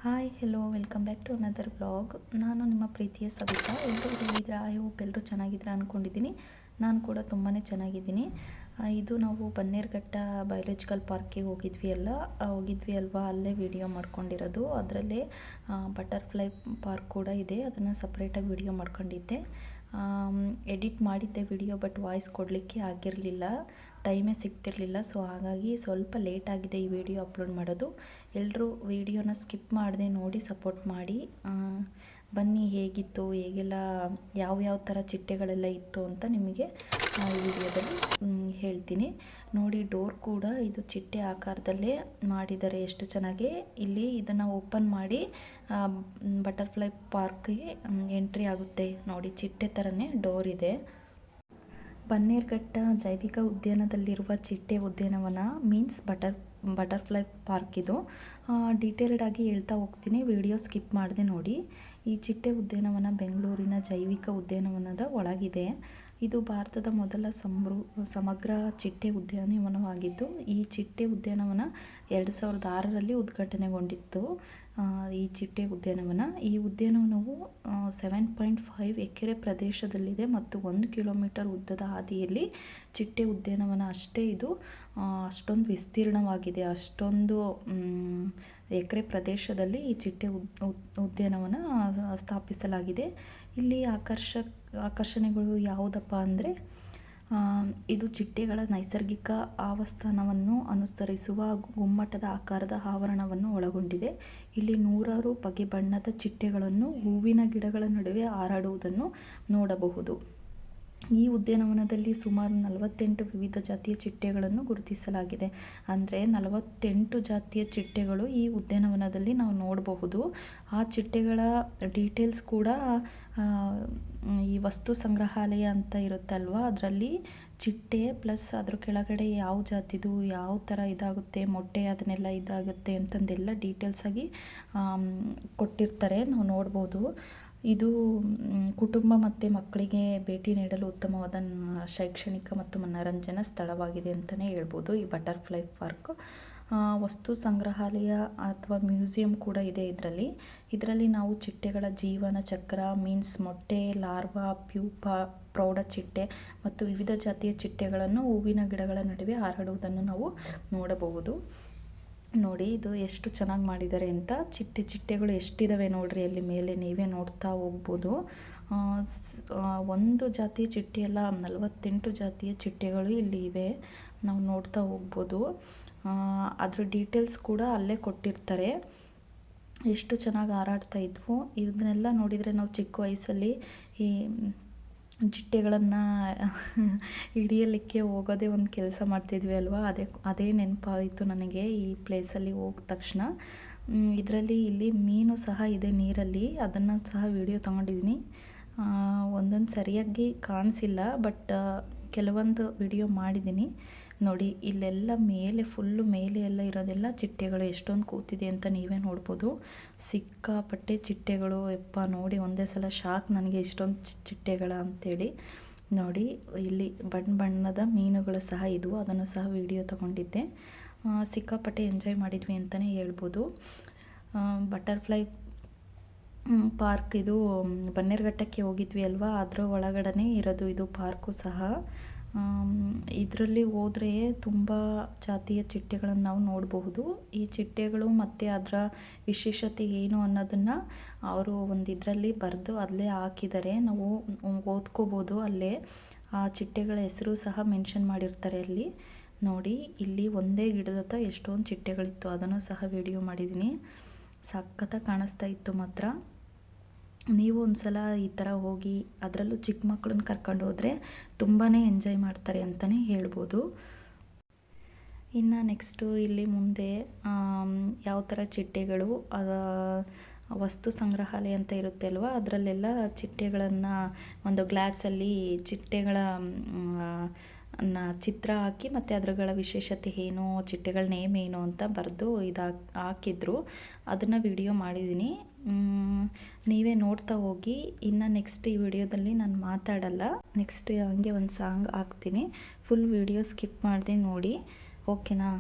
Hi hello welcome back to another blog. ನಾನು ನಿಮ್ಮ ಪ್ರೀತಿಯ ಸವಿತಾ. ಎಲ್ಲರೂ ಹೇಗಿದ್ದೀರಾ? ಐ ಹೋಪ್ ಎಲ್ಲರೂ ಚೆನ್ನಾಗಿದ್ದೀರಾ ಅಂದ್ಕೊಂಡಿದ್ದೀನಿ. ನಾನು ಕೂಡ ತುಂಬಾ ಚೆನ್ನಾಗಿದ್ದೀನಿ. ಇದು ನಾವು ಬನ್ನೇರುಘಟ್ಟ ಬಯೋಲಾಜಿಕಲ್ ಪಾರ್ಕಿಗೆ ಹೋಗಿದ್ವಿ ಅಲ್ವಾ, ಅಲ್ಲೇ ವಿಡಿಯೋ ಮಾಡ್ಕೊಂಡಿರೋದು. ಅದರಲ್ಲೇ ಬಟರ್ಫ್ಲೈ ಪಾರ್ಕ್ ಕೂಡ ಇದೆ, ಅದನ್ನು ಸಪ್ರೇಟಾಗಿ ವಿಡಿಯೋ ಮಾಡ್ಕೊಂಡಿದ್ದೆ. ಎಡಿಟ್ ಮಾಡಿದ್ದೆ ವಿಡಿಯೋ, ಬಟ್ ವಾಯ್ಸ್ ಕೊಡಲಿಕ್ಕೆ ಆಗಿರಲಿಲ್ಲ, ಟೈಮೇ ಸಿಗ್ತಿರಲಿಲ್ಲ. ಸೊ ಹಾಗಾಗಿ ಸ್ವಲ್ಪ ಲೇಟ್ ಆಗಿದೆ ಈ ವಿಡಿಯೋ ಅಪ್ಲೋಡ್ ಮಾಡೋದು. ಎಲ್ಲರೂ ವಿಡಿಯೋನ ಸ್ಕಿಪ್ ಮಾಡದೆ ನೋಡಿ ಸಪೋರ್ಟ್ ಮಾಡಿ. ಬನ್ನಿ, ಹೇಗಿತ್ತು, ಹೇಗೆಲ್ಲ ಯಾವ ಥರ ಚಿಟ್ಟೆಗಳೆಲ್ಲ ಇತ್ತು ಅಂತ ನಿಮಗೆ ಈ ವಿಡಿಯೋದಲ್ಲಿ ಹೇಳ್ತೀನಿ. ನೋಡಿ, ಡೋರ್ ಕೂಡ ಇದು ಚಿಟ್ಟೆ ಆಕಾರದಲ್ಲೇ ಮಾಡಿದ್ದಾರೆ, ಎಷ್ಟು ಚೆನ್ನಾಗಿ. ಇಲ್ಲಿ ಇದನ್ನು ಓಪನ್ ಮಾಡಿ ಬಟರ್ಫ್ಲೈ ಪಾರ್ಕ್ಗೆ ಎಂಟ್ರಿ ಆಗುತ್ತೆ. ನೋಡಿ, ಚಿಟ್ಟೆ ಥರನೇ ಡೋರ್ ಇದೆ. ಬನ್ನೇರುಘಟ್ಟ ಜೈವಿಕ ಉದ್ಯಾನದಲ್ಲಿರುವ ಚಿಟ್ಟೆ ಉದ್ಯಾನವನ ಮೀನ್ಸ್ ಬಟರ್ಫ್ಲೈ ಪಾರ್ಕ್ ಇದು. ಡೀಟೇಲ್ಡ್ ಆಗಿ ಹೇಳ್ತಾ ಹೋಗ್ತೀನಿ, ವಿಡಿಯೋ ಸ್ಕಿಪ್ ಮಾಡದೆ ನೋಡಿ. ಈ ಚಿಟ್ಟೆ ಉದ್ಯಾನವನ ಬೆಂಗಳೂರಿನ ಜೈವಿಕ ಉದ್ಯಾನವನದ ಒಳಗಿದೆ. ಇದು ಭಾರತದ ಮೊದಲ ಸಮಗ್ರ ಚಿಟ್ಟೆ ಉದ್ಯಾನವನವಾಗಿದ್ದು, ಈ ಚಿಟ್ಟೆ ಉದ್ಯಾನವನ 2006ರಲ್ಲಿ ಉದ್ಘಾಟನೆಗೊಂಡಿತ್ತು. ಈ ಚಿಟ್ಟೆ ಉದ್ಯಾನವನ, ಈ ಉದ್ಯಾನವನವು 7.5 ಎಕರೆ ಪ್ರದೇಶದಲ್ಲಿದೆ ಮತ್ತು 1 ಕಿಲೋಮೀಟರ್ ಉದ್ದದ ಹಾದಿಯಲ್ಲಿ ಚಿಟ್ಟೆ ಉದ್ಯಾನವನ ಅಷ್ಟೇ. ಇದು ಅಷ್ಟೊಂದು ವಿಸ್ತೀರ್ಣವಾಗಿದೆ, ಅಷ್ಟೊಂದು ಎಕರೆ ಪ್ರದೇಶದಲ್ಲಿ ಈ ಚಿಟ್ಟೆ ಉದ್ಯಾನವನ ಸ್ಥಾಪಿಸಲಾಗಿದೆ. ಇಲ್ಲಿ ಆಕರ್ಷಣೆಗಳು ಯಾವುದಪ್ಪ ಅಂದರೆ, ಇದು ಚಿಟ್ಟೆಗಳ ನೈಸರ್ಗಿಕ ಆವಾಸಸ್ಥಾನವನ್ನು ಅನುಸರಿಸುವ ಗುಮ್ಮಟದ ಆಕಾರದ ಆವರಣವನ್ನು ಒಳಗೊಂಡಿದೆ. ಇಲ್ಲಿ 100 ಬಗೆ ಬಣ್ಣದ ಚಿಟ್ಟೆಗಳನ್ನು ಹೂವಿನ ಗಿಡಗಳ ನಡುವೆ ಹಾರಾಡುವುದನ್ನು ನೋಡಬಹುದು. ಈ ಉದ್ಯಾನವನದಲ್ಲಿ ಸುಮಾರು 48 ವಿವಿಧ ಜಾತಿಯ ಚಿಟ್ಟೆಗಳನ್ನು ಗುರುತಿಸಲಾಗಿದೆ. ಅಂದರೆ 48 ಜಾತಿಯ ಚಿಟ್ಟೆಗಳು ಈ ಉದ್ಯಾನವನದಲ್ಲಿ ನಾವು ನೋಡಬಹುದು. ಆ ಚಿಟ್ಟೆಗಳ ಡೀಟೇಲ್ಸ್ ಕೂಡ ಈ ವಸ್ತು ಸಂಗ್ರಹಾಲಯ ಅಂತ ಇರುತ್ತಲ್ವ, ಅದರಲ್ಲಿ ಚಿಟ್ಟೆ ಪ್ಲಸ್ ಅದ್ರ ಕೆಳಗಡೆ ಯಾವ ಜಾತಿದು ಯಾವ ಥರ ಇದಾಗುತ್ತೆ, ಮೊಟ್ಟೆ ಅದನ್ನೆಲ್ಲ ಇದಾಗುತ್ತೆ ಅಂತಂದೆಲ್ಲ ಡೀಟೇಲ್ಸಾಗಿ ಕೊಟ್ಟಿರ್ತಾರೆ, ನಾವು ನೋಡ್ಬೋದು. ಇದು ಕುಟುಂಬ ಮತ್ತು ಮಕ್ಕಳಿಗೆ ಭೇಟಿ ನೀಡಲು ಉತ್ತಮವಾದ ಶೈಕ್ಷಣಿಕ ಮತ್ತು ಮನರಂಜನಾ ಸ್ಥಳವಾಗಿದೆ ಅಂತಲೇ ಹೇಳ್ಬೋದು ಈ ಬಟರ್ಫ್ಲೈ ಪಾರ್ಕ್. ವಸ್ತು ಸಂಗ್ರಹಾಲಯ ಅಥವಾ ಮ್ಯೂಸಿಯಂ ಕೂಡ ಇದೆ ಇದರಲ್ಲಿ ನಾವು ಚಿಟ್ಟೆಗಳ ಜೀವನ ಚಕ್ರ ಮೀನ್ಸ್ ಮೊಟ್ಟೆ, ಲಾರ್ವಾ, ಪ್ಯೂಪಾ, ಪ್ರೌಢ ಚಿಟ್ಟೆ ಮತ್ತು ವಿವಿಧ ಜಾತಿಯ ಚಿಟ್ಟೆಗಳನ್ನು ಹೂವಿನ ಗಿಡಗಳ ನಡುವೆ ಹಾರಾಡುವುದನ್ನು ನಾವು ನೋಡಬಹುದು. ನೋಡಿ, ಇದು ಎಷ್ಟು ಚೆನ್ನಾಗಿ ಮಾಡಿದ್ದಾರೆ ಅಂತ. ಚಿಟ್ಟೆಗಳು ಎಷ್ಟಿದ್ದಾವೆ ನೋಡ್ರಿ, ಅಲ್ಲಿ ಮೇಲೆ ನೀವೇ ನೋಡ್ತಾ ಹೋಗ್ಬೋದು. ಒಂದು ಜಾತಿಯ ಚಿಟ್ಟೆ ಅಲ್ಲ, 48 ಜಾತಿಯ ಚಿಟ್ಟೆಗಳು ಇಲ್ಲಿ ಇವೆ, ನಾವು ನೋಡ್ತಾ ಹೋಗ್ಬೋದು. ಅದ್ರ ಡೀಟೇಲ್ಸ್ ಕೂಡ ಅಲ್ಲೇ ಕೊಟ್ಟಿರ್ತಾರೆ. ಎಷ್ಟು ಚೆನ್ನಾಗಿ ಹಾರಾಡ್ತಾ ಇದ್ವು. ಇದನ್ನೆಲ್ಲ ನೋಡಿದರೆ ನಾವು ಚಿಕ್ಕ ವಯಸ್ಸಲ್ಲಿ ಈ ಚಿಟ್ಟೆಗಳನ್ನು ಹಿಡಿಯಲಿಕ್ಕೆ ಹೋಗೋದೇ ಒಂದು ಕೆಲಸ ಮಾಡ್ತಿದ್ವಿ ಅಲ್ವಾ, ಅದೇ ನೆನಪಾಯಿತು ನನಗೆ ಈ ಪ್ಲೇಸಲ್ಲಿ ಹೋದ ತಕ್ಷಣ. ಇಲ್ಲಿ ಮೀನು ಸಹ ಇದೆ ನೀರಲ್ಲಿ, ಅದನ್ನು ಸಹ ವಿಡಿಯೋ ತಗೊಂಡಿದ್ದೀನಿ. ಒಂದೊಂದು ಸರಿಯಾಗಿ ಕಾಣಿಸಿಲ್ಲ, ಬಟ್ ಕೆಲವೊಂದು ವಿಡಿಯೋ ಮಾಡಿದ್ದೀನಿ. ನೋಡಿ, ಇಲ್ಲೆಲ್ಲ ಮೇಲೆ ಫುಲ್ಲು ಮೇಲೆ ಎಲ್ಲ ಇರೋದೆಲ್ಲ ಚಿಟ್ಟೆಗಳು ಎಷ್ಟೊಂದು ಕೂತಿದೆ ಅಂತ ನೀವೇ ನೋಡ್ಬೋದು. ಸಿಕ್ಕಾಪಟ್ಟೆ ಚಿಟ್ಟೆಗಳು, ಯಪ್ಪ ನೋಡಿ ಒಂದೇ ಸಲ ಶಾಕ್ ನನಗೆ, ಇಷ್ಟೊಂದು ಚಿಟ್ಟೆಗಳ ಅಂತೇಳಿ. ನೋಡಿ, ಇಲ್ಲಿ ಬಣ್ಣದ ಮೀನುಗಳು ಸಹ ಇದ್ವು, ಅದನ್ನು ಸಹ ವಿಡಿಯೋ ತಗೊಂಡಿದ್ದೆ. ಸಿಕ್ಕಾಪಟ್ಟೆ ಎಂಜಾಯ್ ಮಾಡಿದ್ವಿ ಅಂತಲೇ ಹೇಳ್ಬೋದು. ಬಟರ್ಫ್ಲೈ ಪಾರ್ಕ್ ಇದು ಬನ್ನೇರುಘಟ್ಟಕ್ಕೆ ಹೋಗಿದ್ವಿ ಅಲ್ವಾ, ಅದರ ಒಳಗಡೆ ಇರೋದು ಇದು ಪಾರ್ಕು ಸಹ. ಇದರಲ್ಲಿ ಹೋದರೆ ತುಂಬ ಜಾತಿಯ ಚಿಟ್ಟೆಗಳನ್ನು ನಾವು ನೋಡಬಹುದು. ಈ ಚಿಟ್ಟೆಗಳು ಮತ್ತು ಅದರ ವಿಶೇಷತೆ ಏನು ಅನ್ನೋದನ್ನು ಅವರು ಒಂದು ಇದರಲ್ಲಿ ಬರೆದು ಅಲ್ಲೇ ಹಾಕಿದ್ದಾರೆ, ನಾವು ಓದ್ಕೋಬೋದು. ಅಲ್ಲೇ ಆ ಚಿಟ್ಟೆಗಳ ಹೆಸರು ಸಹ ಮೆನ್ಷನ್ ಮಾಡಿರ್ತಾರೆ ಅಲ್ಲಿ. ನೋಡಿ, ಇಲ್ಲಿ ಒಂದೇ ಗಿಡದ ಹತ್ರ ಎಷ್ಟೊಂದು ಚಿಟ್ಟೆಗಳಿತ್ತು, ಅದನ್ನು ಸಹ ವಿಡಿಯೋ ಮಾಡಿದ್ದೀನಿ. ಸಖತ್ತಾಗಿ ಕಾಣಿಸ್ತಾ ಇತ್ತು ಮಾತ್ರ. ನೀವು ಒಂದ್ಸಲ ಈ ಥರ ಹೋಗಿ, ಅದರಲ್ಲೂ ಚಿಕ್ಕ ಮಕ್ಕಳನ್ನ ಕರ್ಕೊಂಡು ಹೋದರೆ ತುಂಬಾ ಎಂಜಾಯ್ ಮಾಡ್ತಾರೆ ಅಂತಲೇ ಹೇಳ್ಬೋದು. ಇನ್ನು ನೆಕ್ಸ್ಟು ಇಲ್ಲಿ ಮುಂದೆ ಯಾವ ಥರ ಚಿಟ್ಟೆಗಳು, ವಸ್ತು ಸಂಗ್ರಹಾಲಯ ಅಂತ ಇರುತ್ತೆ ಅಲ್ವ, ಅದರಲ್ಲೆಲ್ಲ ಚಿಟ್ಟೆಗಳನ್ನು ಒಂದು ಗ್ಲಾಸಲ್ಲಿ ಚಿಟ್ಟೆಗಳ ಚಿತ್ರ ಹಾಕಿ ಮತ್ತು ಅದರಗಳ ವಿಶೇಷತೆ ಏನು, ಚಿಟ್ಟೆಗಳ ನೇಮ್ ಏನು ಅಂತ ಬರೆದು ಹಾಕಿದ್ರು, ಅದನ್ನು ವಿಡಿಯೋ ಮಾಡಿದ್ದೀನಿ. ನೀವೇ ನೋಡ್ತಾ ಹೋಗಿ. ಇನ್ನು ನೆಕ್ಸ್ಟ್ ಈ ವಿಡಿಯೋದಲ್ಲಿ ನಾನು ಮಾತಾಡಲ್ಲ, ನೆಕ್ಸ್ಟ್ ಹಂಗೆ ಒಂದು ಸಾಂಗ್ ಹಾಕ್ತೀನಿ. ಫುಲ್ ವಿಡಿಯೋ ಸ್ಕಿಪ್ ಮಾಡದೆ ನೋಡಿ, ಓಕೆನಾ?